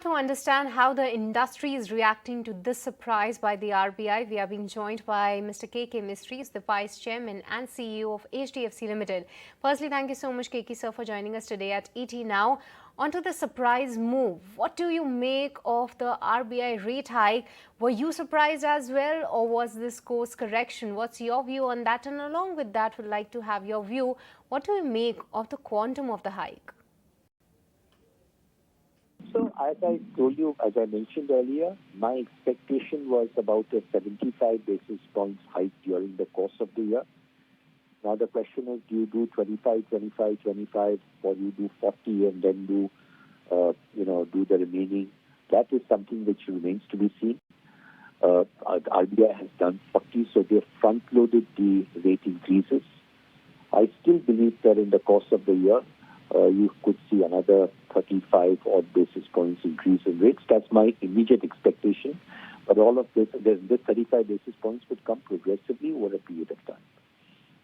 To understand how the industry is reacting to this surprise by the RBI, we are being joined by Mr. Keki Mistry, the Vice Chairman and CEO of HDFC Limited. Firstly, thank you so much, Keki sir, for joining us today at ET Now. Onto the surprise move. What do you make of the RBI rate hike? Were you surprised as well, or was this course correction? What's your view on that? And along with that, would like to have your view. What do you make of the quantum of the hike? So, as I told you, as I mentioned earlier, my expectation was about a 75 basis points hike during the course of the year. Now, the question is, do you do 25, 25, 25, or you do 40 and then do the remaining? That is something which remains to be seen. RBI has done 40, so they have front-loaded the rate increases. I still believe that in the course of the year, you could see another 35 odd basis points increase in rates. That's my immediate expectation. But all of this 35 basis points would come progressively over a period of time.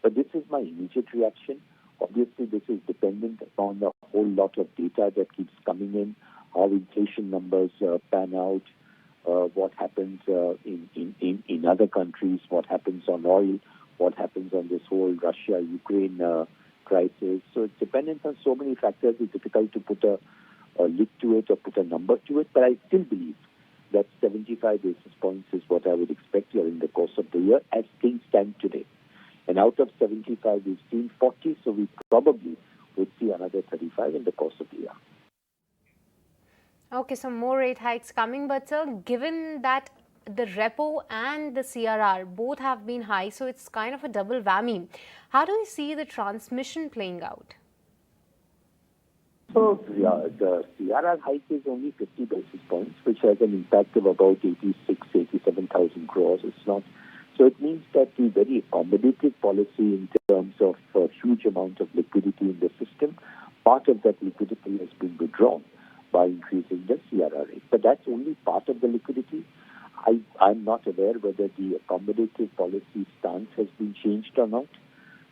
But this is my immediate reaction. Obviously, this is dependent upon a whole lot of data that keeps coming in, how inflation numbers pan out, what happens in other countries, what happens on oil, what happens on this whole Russia-Ukraine crisis. So it's dependent on so many factors. It's difficult to put a lid to it or put a number to it. But I still believe that 75 basis points is what I would expect during the course of the year as things stand today. And out of 75, we've seen 40, so we probably would see another 35 in the course of the year. Okay, so more rate hikes coming. But sir, given that the repo and the CRR both have been high, so it's kind of a double whammy. How do you see the transmission playing out? So the CRR hike is only 50 basis points, which has an impact of about 87,000 crores. It's not. So it means that the very accommodative policy in terms of a huge amount of liquidity in the system, part of that liquidity has been withdrawn by increasing the CRR rate. But that's only part of the liquidity. I'm not aware whether the accommodative policy stance has been changed or not.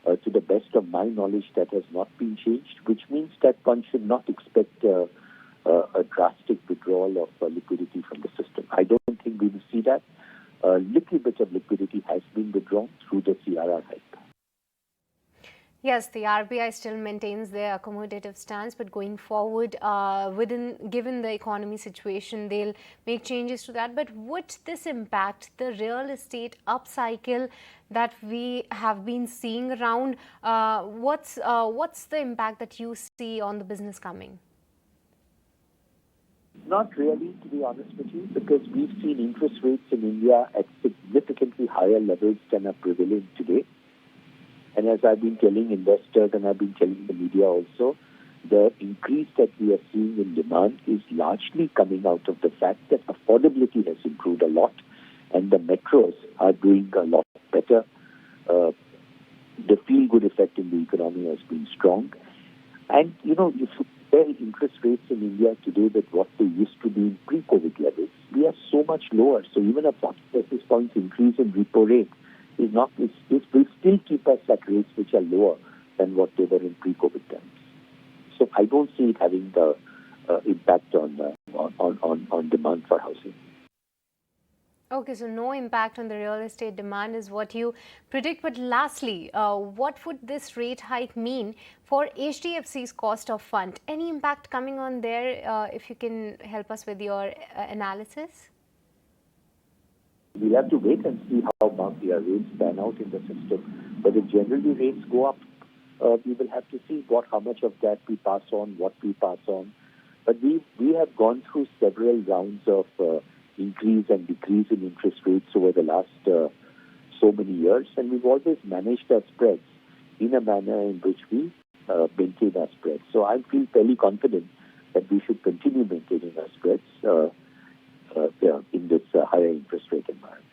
To the best of my knowledge, that has not been changed, which means that one should not expect a drastic withdrawal of liquidity from the system. I don't think we will see that. A little bit of liquidity has been withdrawn through the CRR hike. Yes, the RBI still maintains their accommodative stance, but going forward, given the economy situation, they'll make changes to that. But would this impact the real estate upcycle that we have been seeing around? What's the impact that you see on the business coming? Not really, to be honest with you, because we've seen interest rates in India at significantly higher levels than are prevalent today. And as I've been telling investors and I've been telling the media also, the increase that we are seeing in demand is largely coming out of the fact that affordability has improved a lot and the metros are doing a lot better. The feel-good effect in the economy has been strong. And, if you compare interest rates in India today with what they used to be in pre-COVID levels, we are so much lower. So even a 40 basis points increase in repo rate this will still keep us at rates which are lower than what they were in pre-COVID times. So I don't see it having the impact on demand for housing. Okay, so no impact on the real estate demand is what you predict. But lastly, what would this rate hike mean for HDFC's cost of fund? Any impact coming on there, if you can help us with your analysis? We'll have to wait and see how the rates pan out in the system. But if generally rates go up, we will have to see how much of that we pass on, what we pass on. But we have gone through several rounds of increase and decrease in interest rates over the last so many years, and we've always managed our spreads in a manner in which we maintain our spreads. So I feel fairly confident that we should continue maintaining our spreads in this higher interest rate environment.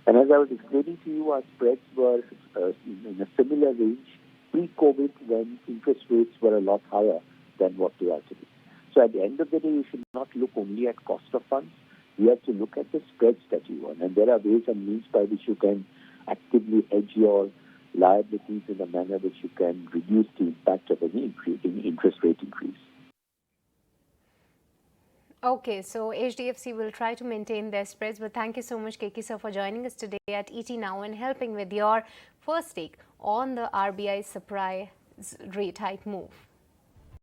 And as I was explaining to you, our spreads were in a similar range pre-COVID when interest rates were a lot higher than what they are today. So at the end of the day, you should not look only at cost of funds. You have to look at the spreads that you earn. And there are ways and means by which you can actively hedge your liabilities in a manner which you can reduce the impact of any interest rate increase. Okay, so HDFC will try to maintain their spreads, but thank you so much, Keki sir, for joining us today at ET Now and helping with your first take on the RBI surprise rate hike move.